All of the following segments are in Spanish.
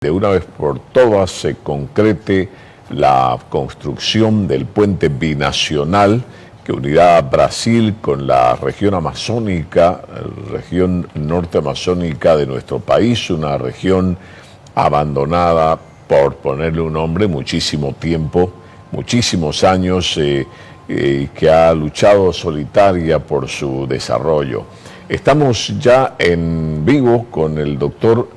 de una vez por todas se concrete la construcción del puente binacional que unirá a Brasil con la región amazónica, región norte amazónica de nuestro país, una región abandonada, por ponerle un nombre, muchísimo tiempo, muchísimos años, que ha luchado solitaria por su desarrollo. Estamos ya en vivo con el doctor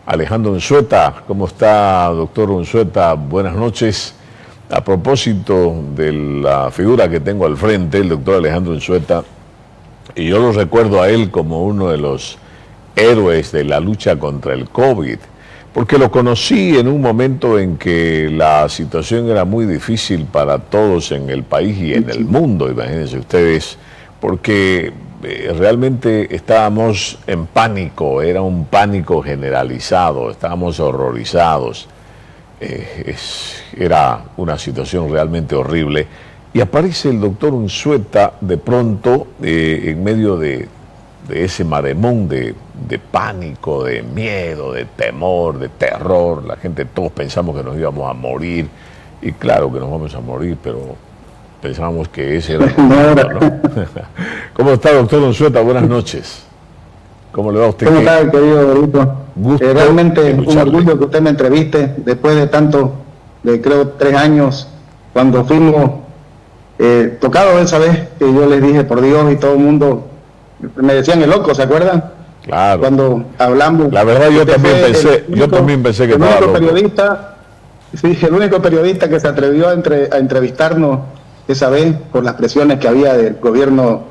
Alejandro Unzueta. ¿Cómo está, doctor Unzueta? Buenas noches. A propósito de la figura que tengo al frente, el doctor Alejandro Unzueta, y yo lo recuerdo a él como uno de los héroes de la lucha contra el COVID, porque lo conocí en un momento en que la situación era muy difícil para todos en el país y en el mundo, imagínense ustedes, porque realmente estábamos en pánico, era un pánico generalizado, estábamos horrorizados. Era una situación realmente horrible. Y aparece el doctor Unzueta de pronto en medio de ese maremón de pánico, de miedo, de temor, de terror. La gente, todos pensamos que nos íbamos a morir. Y claro que nos vamos a morir, pero pensábamos que ese era el momento, ¿no? ¿Cómo está, doctor Unzueta? Buenas noches. ¿Cómo le va a usted? ¿Cómo está, querido Dorito? Realmente un orgullo que usted me entreviste después de tanto, de creo 3 años, cuando fuimos tocados esa vez que yo les dije, por Dios, y todo el mundo me decían el loco, ¿se acuerdan? Claro. Cuando hablamos. La verdad, yo también pensé que estaba loco. El único periodista que se atrevió a entrevistarnos esa vez por las presiones que había del gobierno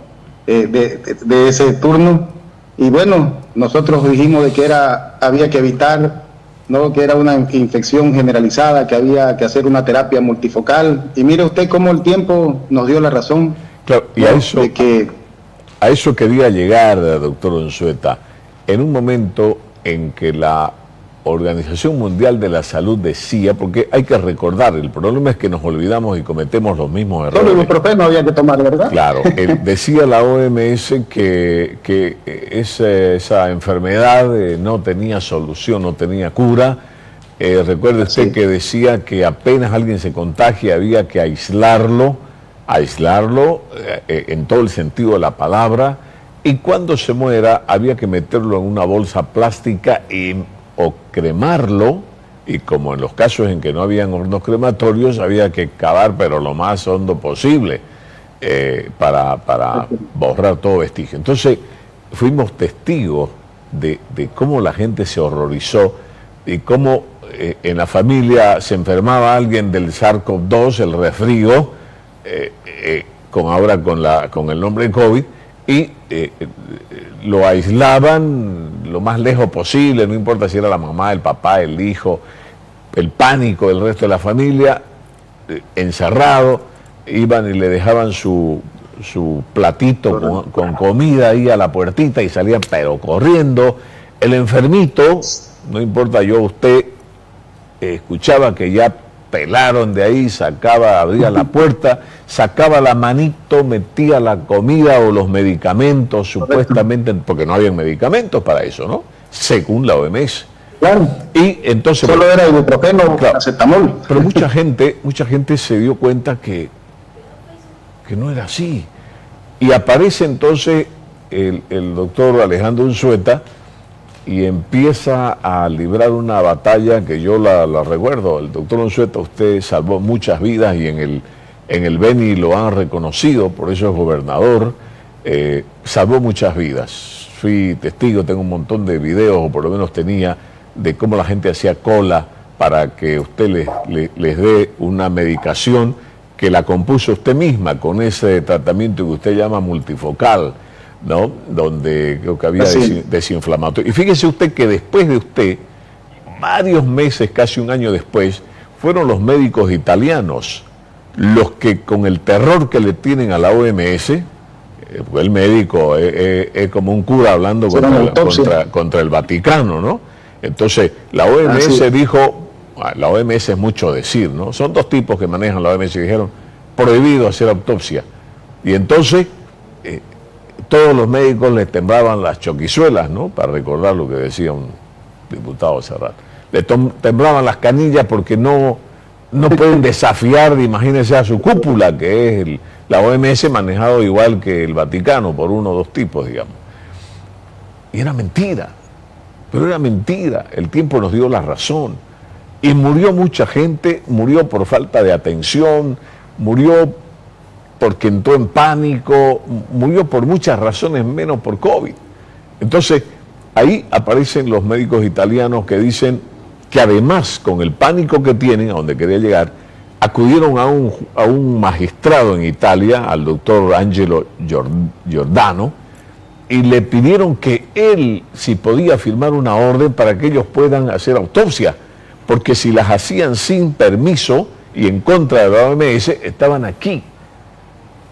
de ese turno. Y bueno, nosotros dijimos de que había que evitar, ¿no?, que era una infección generalizada, que había que hacer una terapia multifocal. Y mire usted cómo el tiempo nos dio la razón. Claro, y a eso quería llegar, doctor Unzueta, en un momento en que la Organización Mundial de la Salud decía, porque hay que recordar, el problema es que nos olvidamos y cometemos los mismos errores. Solo ibuprofeno había que tomar, ¿verdad? Claro, decía la OMS que esa enfermedad no tenía solución, no tenía cura. Recuerde usted que decía que apenas alguien se contagia había que aislarlo en todo el sentido de la palabra, y cuando se muera había que meterlo en una bolsa plástica o cremarlo, y como en los casos en que no habían hornos crematorios, había que cavar pero lo más hondo posible para borrar todo vestigio. Entonces fuimos testigos de cómo la gente se horrorizó y cómo en la familia se enfermaba alguien del SARS-CoV-2, el resfrío, con el nombre COVID, y lo aislaban lo más lejos posible, no importa si era la mamá, el papá, el hijo, el pánico del resto de la familia, encerrado, iban y le dejaban su platito con comida ahí a la puertita y salían pero corriendo. El enfermito, no importa usted, escuchaba que ya pelaron de ahí, abría la puerta, sacaba la manito, metía la comida o los medicamentos, supuestamente, porque no habían medicamentos para eso, ¿no? Según la OMS. Claro. Y entonces solo era ibuprofeno, claro, acetamol. Pero mucha gente se dio cuenta que no era así. Y aparece entonces el doctor Alejandro Unzueta y empieza a librar una batalla que yo la recuerdo. El doctor Unzueta, usted salvó muchas vidas y en el Beni lo han reconocido, por eso es gobernador, salvó muchas vidas. Fui testigo, tengo un montón de videos, o por lo menos tenía, de cómo la gente hacía cola para que usted les dé una medicación que la compuso usted misma con ese tratamiento que usted llama multifocal, ¿no? Donde creo que había desinflamatorio. Y fíjese usted que después de usted, varios meses, casi un año después, fueron los médicos italianos los que, con el terror que le tienen a la OMS, el médico es como un cura hablando contra el Vaticano, ¿no? Entonces la OMS dijo, la OMS es mucho decir, ¿no? Son 2 tipos que manejan la OMS y dijeron, prohibido hacer autopsia. Y entonces todos los médicos les temblaban las choquizuelas, ¿no? Para recordar lo que decía un diputado hace rato. temblaban las canillas porque no pueden desafiar, imagínense, a su cúpula, que es la OMS, manejado igual que el Vaticano, por uno o dos tipos, digamos. Y era mentira, pero era mentira. El tiempo nos dio la razón. Y murió mucha gente, murió por falta de atención, murió porque entró en pánico, murió por muchas razones, menos por COVID. Entonces, ahí aparecen los médicos italianos que dicen que además, con el pánico que tienen, a donde quería llegar, acudieron a un magistrado en Italia, al doctor Angelo Giordano, y le pidieron que él, si podía firmar una orden para que ellos puedan hacer autopsias, porque si las hacían sin permiso y en contra de la OMS, estaban aquí.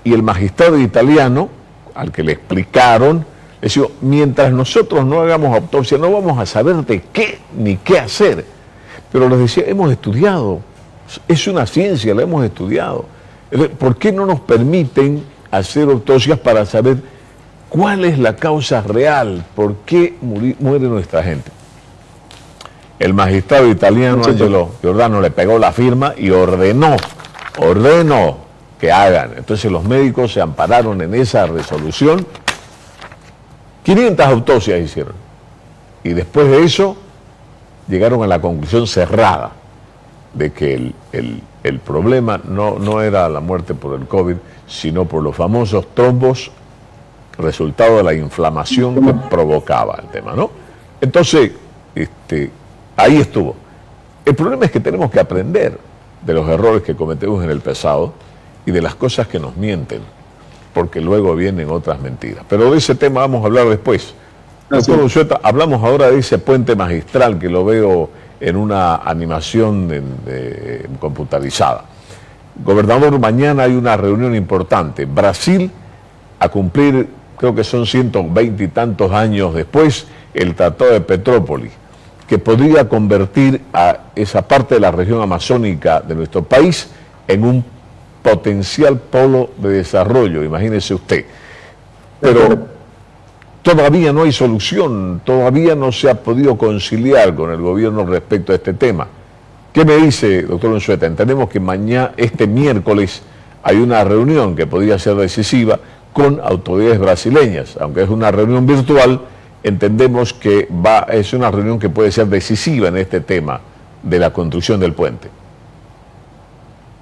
Y el magistrado italiano, al que le explicaron, le dijo, mientras nosotros no hagamos autopsia, no vamos a saber de qué ni qué hacer. Pero les decía, hemos estudiado, es una ciencia, la hemos estudiado. ¿Por qué no nos permiten hacer autopsias para saber cuál es la causa real? ¿Por qué muere nuestra gente? El magistrado italiano Angelo Giordano le pegó la firma y ordenó que hagan. Entonces los médicos se ampararon en esa resolución. 500 autopsias hicieron. Y después de eso llegaron a la conclusión cerrada de que el problema no era la muerte por el COVID, sino por los famosos trombos, resultado de la inflamación que provocaba el tema, ¿no? Entonces, ahí estuvo. El problema es que tenemos que aprender de los errores que cometemos en el pasado y de las cosas que nos mienten, porque luego vienen otras mentiras. Pero de ese tema vamos a hablar después. Doctor Unzueta, hablamos ahora de ese puente magistral que lo veo en una animación computarizada. Gobernador, mañana hay una reunión importante. Brasil, a cumplir, creo que son 120 y tantos años después, el Tratado de Petrópolis, que podría convertir a esa parte de la región amazónica de nuestro país en un potencial polo de desarrollo, imagínese usted. Pero todavía no hay solución, todavía no se ha podido conciliar con el gobierno respecto a este tema. ¿Qué me dice, doctor Unzueta? Entendemos que este miércoles, hay una reunión que podría ser decisiva con autoridades brasileñas, aunque es una reunión virtual. Entendemos que es una reunión que puede ser decisiva en este tema de la construcción del puente.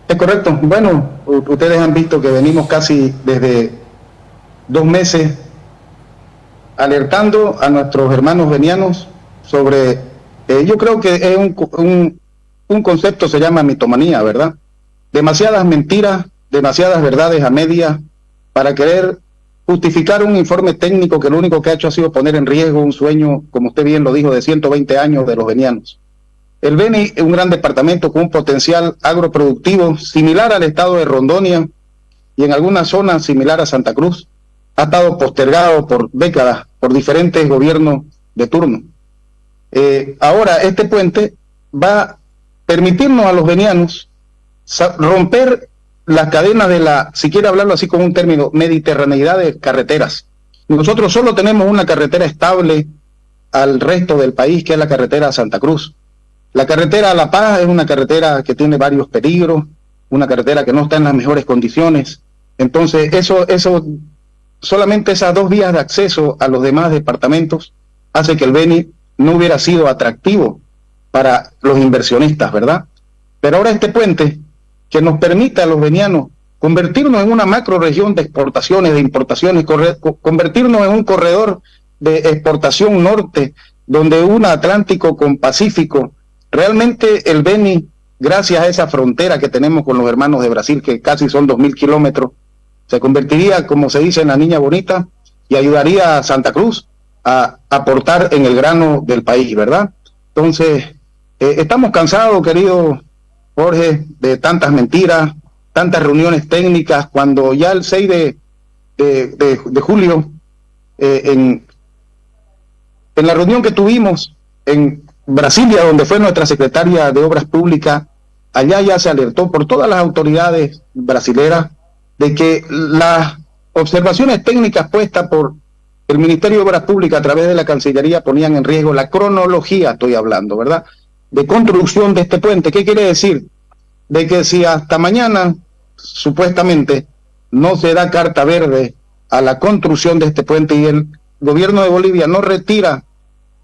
Es correcto. Bueno, ustedes han visto que venimos casi desde 2 meses alertando a nuestros hermanos venianos sobre, yo creo que es un concepto, se llama mitomanía, ¿verdad? Demasiadas mentiras, demasiadas verdades a medias para querer justificar un informe técnico que lo único que ha hecho ha sido poner en riesgo un sueño, como usted bien lo dijo, de 120 años de los venianos. El Beni es un gran departamento con un potencial agroproductivo similar al estado de Rondônia y en algunas zonas similar a Santa Cruz. Ha estado postergado por décadas por diferentes gobiernos de turno. Ahora este puente va a permitirnos a los venianos romper las cadenas de si quiere hablarlo así con un término, mediterraneidad de carreteras. Nosotros solo tenemos una carretera estable al resto del país, que es la carretera a Santa Cruz. La carretera a La Paz es una carretera que tiene varios peligros, una carretera que no está en las mejores condiciones. Entonces, solamente esas 2 vías de acceso a los demás departamentos hace que el Beni no hubiera sido atractivo para los inversionistas, ¿verdad? Pero ahora este puente, que nos permita a los venianos convertirnos en una macro región de exportaciones, de importaciones, convertirnos en un corredor de exportación norte, donde un Atlántico con Pacífico. Realmente el Beni, gracias a esa frontera que tenemos con los hermanos de Brasil, que casi son 2.000 kilómetros, se convertiría, como se dice, en la niña bonita y ayudaría a Santa Cruz a aportar en el grano del país, ¿verdad? Entonces, estamos cansados, querido Jorge, de tantas mentiras, tantas reuniones técnicas, cuando ya el 6 de julio, en la reunión que tuvimos en Brasilia, donde fue nuestra secretaria de Obras Públicas, allá ya se alertó por todas las autoridades brasileras de que las observaciones técnicas puestas por el Ministerio de Obras Públicas a través de la Cancillería ponían en riesgo la cronología, estoy hablando, ¿verdad?, de construcción de este puente. ¿Qué quiere decir? De que si hasta mañana, supuestamente, no se da carta verde a la construcción de este puente y el gobierno de Bolivia no retira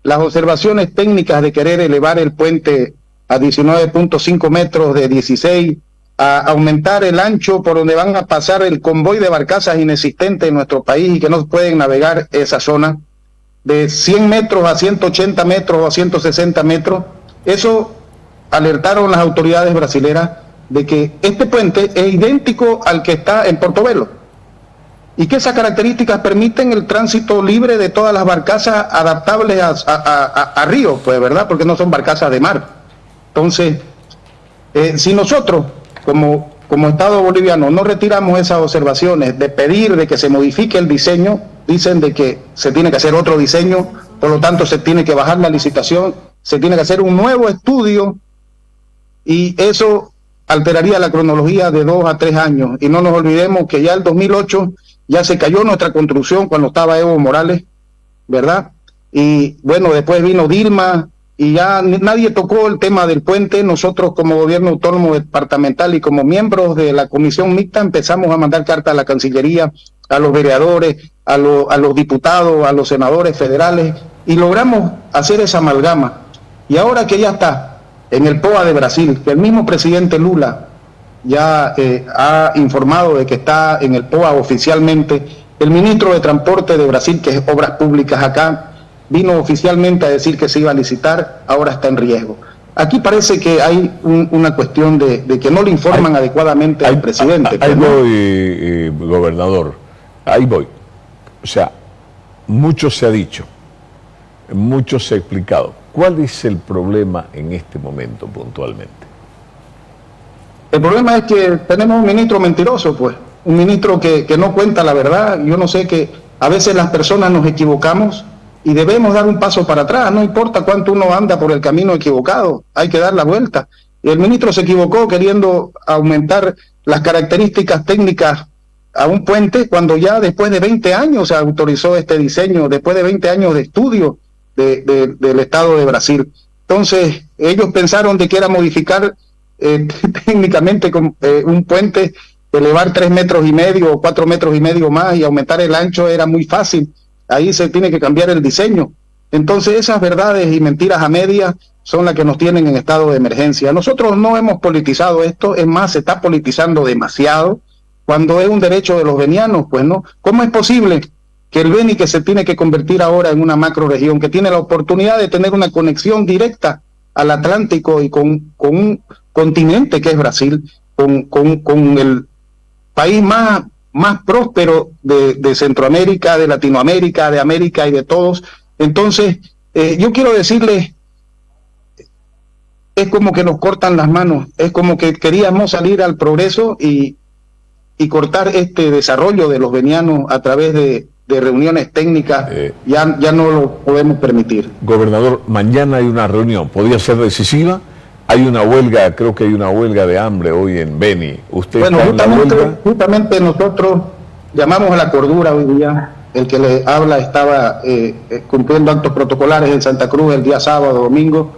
las observaciones técnicas de querer elevar el puente a 19.5 metros de 16, a aumentar el ancho por donde van a pasar el convoy de barcazas inexistente en nuestro país y que no pueden navegar esa zona, de 100 metros a 180 metros o a 160 metros, eso alertaron las autoridades brasileras de que este puente es idéntico al que está en Portobelo y que esas características permiten el tránsito libre de todas las barcazas adaptables a ríos, pues, ¿verdad? Porque no son barcazas de mar. Entonces, si nosotros, como Estado boliviano, no retiramos esas observaciones de pedir de que se modifique el diseño, dicen de que se tiene que hacer otro diseño, por lo tanto se tiene que bajar la licitación, se tiene que hacer un nuevo estudio y eso alteraría la cronología de 2 a 3 años. Y no nos olvidemos que ya el 2008 ya se cayó nuestra construcción cuando estaba Evo Morales, ¿verdad? Y bueno, después vino Dilma y ya nadie tocó el tema del puente. Nosotros como gobierno autónomo departamental y como miembros de la comisión mixta empezamos a mandar cartas a la Cancillería, a los vereadores, a los diputados, a los senadores federales y logramos hacer esa amalgama. Y ahora que ya está en el POA de Brasil, que el mismo presidente Lula ya ha informado de que está en el POA oficialmente, el ministro de Transporte de Brasil, que es Obras Públicas acá, vino oficialmente a decir que se iba a licitar, ahora está en riesgo. Aquí parece que hay una cuestión de que no le informan adecuadamente al presidente. Ahí voy, gobernador, ahí voy. O sea, mucho se ha dicho, mucho se ha explicado. ¿Cuál es el problema en este momento puntualmente? El problema es que tenemos un ministro mentiroso, pues, un ministro que no cuenta la verdad. Yo no sé, que a veces las personas nos equivocamos y debemos dar un paso para atrás, no importa cuánto uno anda por el camino equivocado, hay que dar la vuelta. Y el ministro se equivocó queriendo aumentar las características técnicas a un puente cuando ya después de 20 años se autorizó este diseño, después de 20 años de estudio del Estado de Brasil. Entonces, ellos pensaron de que era modificar técnicamente un puente, elevar 3,5 metros o 4,5 metros más y aumentar el ancho era muy fácil. Ahí se tiene que cambiar el diseño. Entonces esas verdades y mentiras a medias son las que nos tienen en estado de emergencia. Nosotros no hemos politizado esto, es más, se está politizando demasiado cuando es un derecho de los venianos, pues no. ¿Cómo es posible que el Beni, que se tiene que convertir ahora en una macroregión, que tiene la oportunidad de tener una conexión directa al Atlántico y con un continente que es Brasil, con el país más próspero de Centroamérica, de Latinoamérica, de América y de todos? Entonces, yo quiero decirles, es como que nos cortan las manos, es como que queríamos salir al progreso y cortar este desarrollo de los venianos a través de reuniones técnicas, ya no lo podemos permitir. Gobernador, mañana hay una reunión, ¿podría ser decisiva? Hay una huelga, creo que hay una huelga de hambre hoy en Beni. ¿Usted bueno, está en la huelga? Justamente nosotros llamamos a la cordura hoy día. El que le habla estaba cumpliendo actos protocolares en Santa Cruz el día sábado, domingo.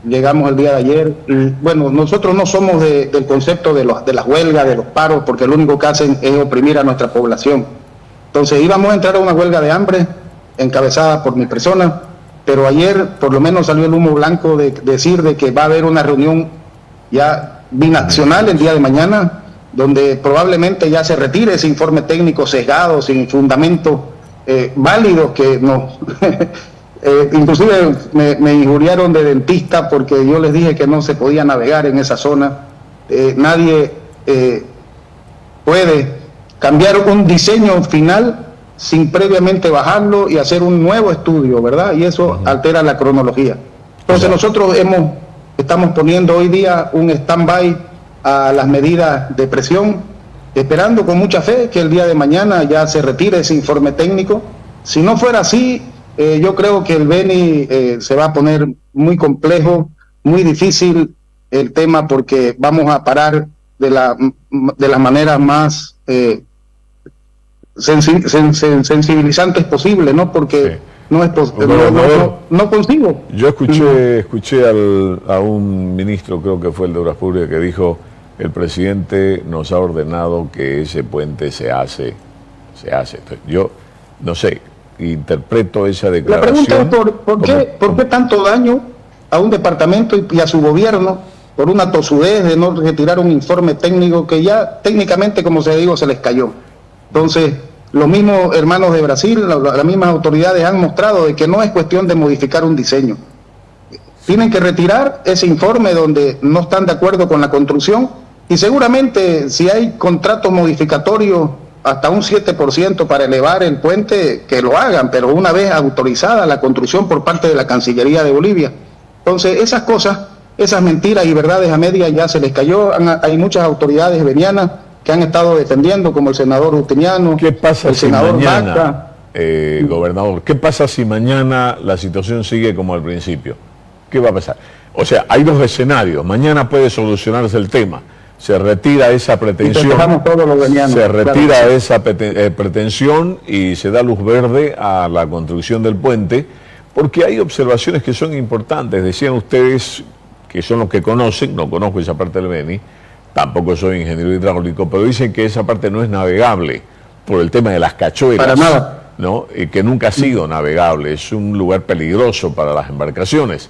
Llegamos el día de ayer. Y bueno, nosotros no somos del concepto de las huelgas, de los paros, porque lo único que hacen es oprimir a nuestra población. Entonces íbamos a entrar a una huelga de hambre encabezada por mi persona, pero ayer por lo menos salió el humo blanco de decir de que va a haber una reunión ya binacional el día de mañana, donde probablemente ya se retire ese informe técnico sesgado, sin fundamentos válidos, que no. Inclusive me injuriaron de dentista porque yo les dije que no se podía navegar en esa zona. Nadie puede cambiar un diseño final sin previamente bajarlo y hacer un nuevo estudio, ¿verdad? Y eso altera la cronología. Entonces nosotros estamos poniendo hoy día un stand-by a las medidas de presión, esperando con mucha fe que el día de mañana ya se retire ese informe técnico. Si no fuera así, yo creo que el Beni se va a poner muy complejo, muy difícil el tema, porque vamos a parar de la manera más sensibilizantes posible, ¿no? Porque no consigo. Yo escuché a un ministro, creo que fue el de Obras Públicas, que dijo: el presidente nos ha ordenado que ese puente se hace. Entonces, yo no sé, interpreto esa declaración. La pregunta es ¿por qué tanto daño a un departamento y a su gobierno por una tosudez de no retirar un informe técnico que ya técnicamente, como se digo, se les cayó? Entonces, los mismos hermanos de Brasil, las mismas autoridades han mostrado de que no es cuestión de modificar un diseño. Tienen que retirar ese informe donde no están de acuerdo con la construcción, y seguramente si hay contratos modificatorios hasta un 7% para elevar el puente, que lo hagan, pero una vez autorizada la construcción por parte de la Cancillería de Bolivia. Entonces, esas cosas, esas mentiras y verdades a medias ya se les cayó. Hay muchas autoridades venianas que han estado defendiendo, como el senador Justiniano, ¿qué pasa el senador Vaca. Gobernador, ¿qué pasa si mañana la situación sigue como al principio? ¿Qué va a pasar? O sea, hay dos escenarios. Mañana puede solucionarse el tema. Se retira esa pretensión, pretensión y se da luz verde a la construcción del puente, porque hay observaciones que son importantes. Decían ustedes, que son los que conocen, no conozco esa parte del Beni, tampoco soy ingeniero hidráulico, pero dicen que esa parte no es navegable por el tema de las cachuelas. Para nada. ¿No? Y que nunca ha sido navegable, es un lugar peligroso para las embarcaciones.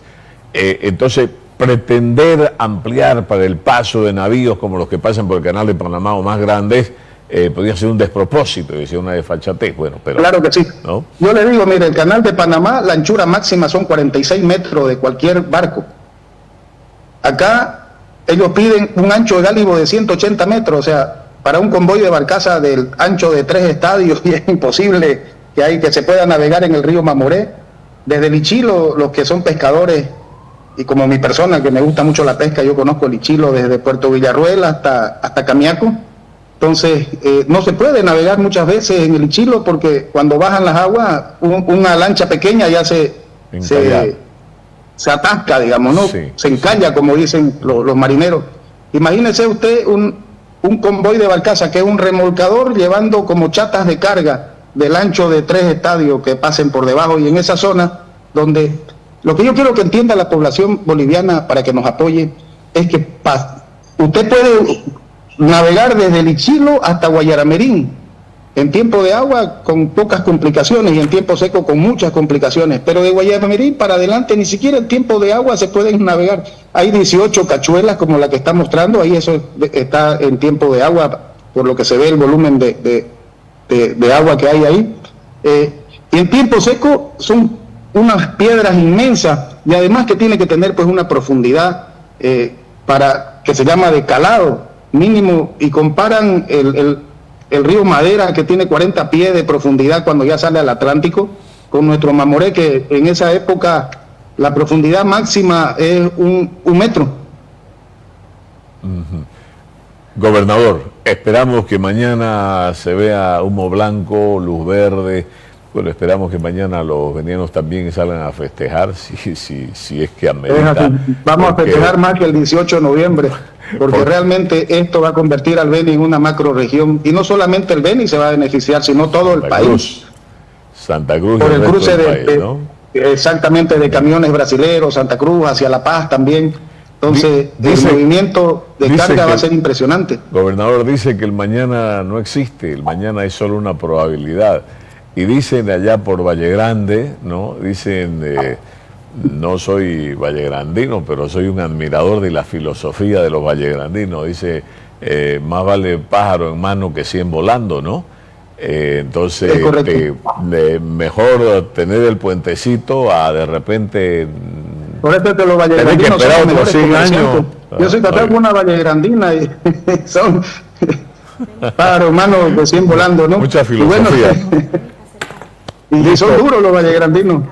Entonces, pretender ampliar para el paso de navíos como los que pasan por el Canal de Panamá o más grandes, podría ser un despropósito, decía una desfachatez. Bueno, pero claro que sí. ¿no? Yo le digo, mire, el Canal de Panamá, la anchura máxima son 46 metros de cualquier barco. Acá ellos piden un ancho de gálibo de 180 metros, o sea, para un convoy de barcaza del ancho de 3 estadios, y es imposible que se pueda navegar en el río Mamoré. Desde Lichilo, los que son pescadores, y como mi persona que me gusta mucho la pesca, yo conozco el Lichilo desde Puerto Villarruel hasta Camiaco. Entonces, no se puede navegar muchas veces en el Lichilo porque cuando bajan las aguas, una lancha pequeña ya se atasca, digamos, ¿no? Sí, se encalla, como dicen los marineros. Imagínese usted un convoy de barcaza que es un remolcador llevando como chatas de carga del ancho de 3 estadios que pasen por debajo, y en esa zona donde lo que yo quiero que entienda la población boliviana para que nos apoye es que usted puede navegar desde Lichilo hasta Guayaramerín en tiempo de agua con pocas complicaciones y en tiempo seco con muchas complicaciones, pero de Guayaramerín para adelante ni siquiera en tiempo de agua se pueden navegar. Hay 18 cachuelas como la que está mostrando, ahí eso está en tiempo de agua, por lo que se ve el volumen de agua que hay ahí. Y en tiempo seco son unas piedras inmensas, y además que tiene que tener pues una profundidad para que se llama de calado mínimo, y comparan el río Madera, que tiene 40 pies de profundidad cuando ya sale al Atlántico, con nuestro Mamoré, que en esa época la profundidad máxima es un metro. Gobernador, esperamos que mañana se vea humo blanco, luz verde. Bueno, esperamos que mañana los venianos también salgan a festejar, si es que amerita. Vamos a festejar más que el 18 de noviembre, porque realmente esto va a convertir al Beni en una macro-región, y no solamente el Beni se va a beneficiar, sino todo el país. Santa Cruz. Por el cruce ¿no? Exactamente, de camiones brasileros, Santa Cruz hacia La Paz también. Entonces, el movimiento de carga va a ser impresionante. Gobernador, dice que el mañana no existe, el mañana es solo una probabilidad. Y dicen allá por Valle Grande, ¿no? Dicen, no soy vallegrandino, pero soy un admirador de la filosofía de los vallegrandinos. Dice, más vale pájaro en mano que 100 volando, ¿no? Entonces, mejor tener el puentecito a de repente... Por eso que los vallegrandinos son los mejores 100 años. Yo soy casado con una vallegrandina y son pájaro en mano de 100 volando, ¿no? Mucha filosofía. Y son duros los vallegrandinos.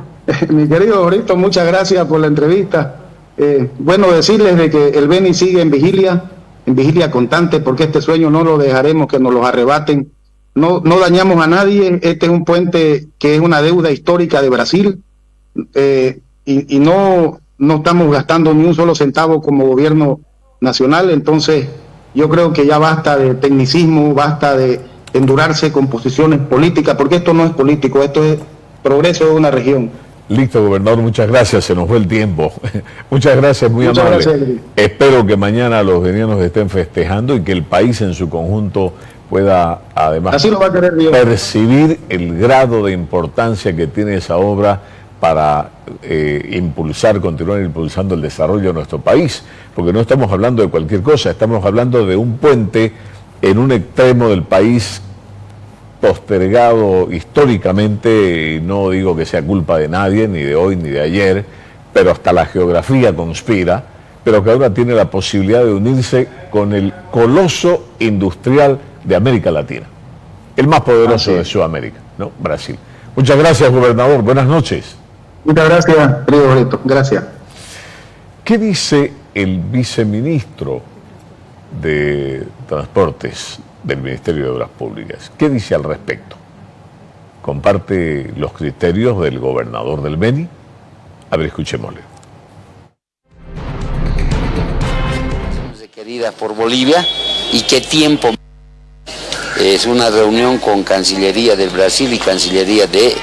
Mi querido Jorito, muchas gracias por la entrevista. Bueno, decirles de que el Beni sigue en vigilia constante, porque este sueño no lo dejaremos que nos lo arrebaten. No dañamos a nadie. Este es un puente que es una deuda histórica de Brasil, y no estamos gastando ni un solo centavo como gobierno nacional. Entonces yo creo que ya basta de tecnicismo, basta de endurarse con posiciones políticas, porque esto no es político, esto es progreso de una región. Listo, gobernador, muchas gracias, se nos fue el tiempo. Muchas gracias, muy Muchas amable. gracias, Luis. Espero que mañana los venianos estén festejando y que el país en su conjunto pueda además Así lo va a querer Dios. percibir el grado de importancia que tiene esa obra para continuar impulsando el desarrollo de nuestro país, porque no estamos hablando de cualquier cosa, estamos hablando de un puente en un extremo del país postergado históricamente, y no digo que sea culpa de nadie, ni de hoy ni de ayer, pero hasta la geografía conspira, pero que ahora tiene la posibilidad de unirse con el coloso industrial de América Latina, el más poderoso de Sudamérica, ¿no? Brasil. Muchas gracias, gobernador. Buenas noches. Muchas gracias, querido Brito. Gracias. ¿Qué dice el viceministro de Transportes del Ministerio de Obras Públicas? ¿Qué dice al respecto? ¿Comparte los criterios del gobernador del Beni? A ver, escuchémosle. Requeridas por Bolivia y qué tiempo. Es una reunión con Cancillería del Brasil y Cancillería de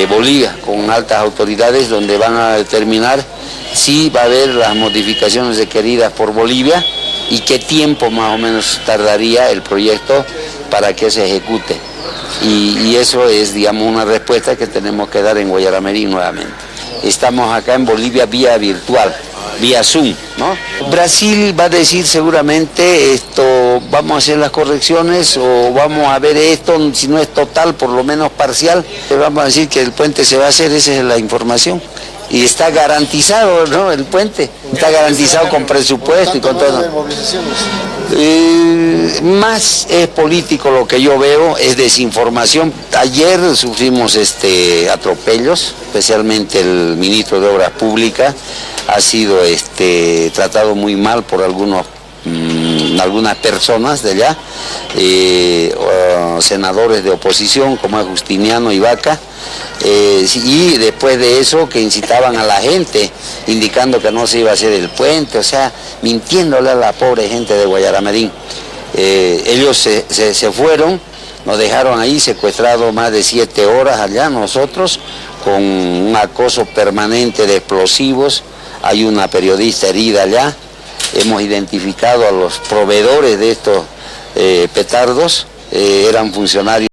Bolivia, con altas autoridades, donde van a determinar si va a haber las modificaciones requeridas por Bolivia y qué tiempo más o menos tardaría el proyecto para que se ejecute. Y eso es, digamos, una respuesta que tenemos que dar en Guayaramerí nuevamente. Estamos acá en Bolivia vía virtual, vía Zoom, ¿no? Brasil va a decir seguramente esto, vamos a hacer las correcciones o vamos a ver esto, si no es total, por lo menos parcial, vamos a decir que el puente se va a hacer, esa es la información. Y está garantizado, ¿no? El puente está garantizado con presupuesto y con todo. Más es político lo que yo veo, es desinformación. Ayer sufrimos atropellos, especialmente el ministro de Obras Públicas ha sido tratado muy mal por algunas personas de allá, senadores de oposición como es Justiniano y Vaca. Y después de eso que incitaban a la gente, indicando que no se iba a hacer el puente, o sea, mintiéndole a la pobre gente de Guayaramerín. Ellos se fueron, nos dejaron ahí secuestrados más de 7 horas allá nosotros, con un acoso permanente de explosivos. Hay una periodista herida allá, hemos identificado a los proveedores de estos petardos, eran funcionarios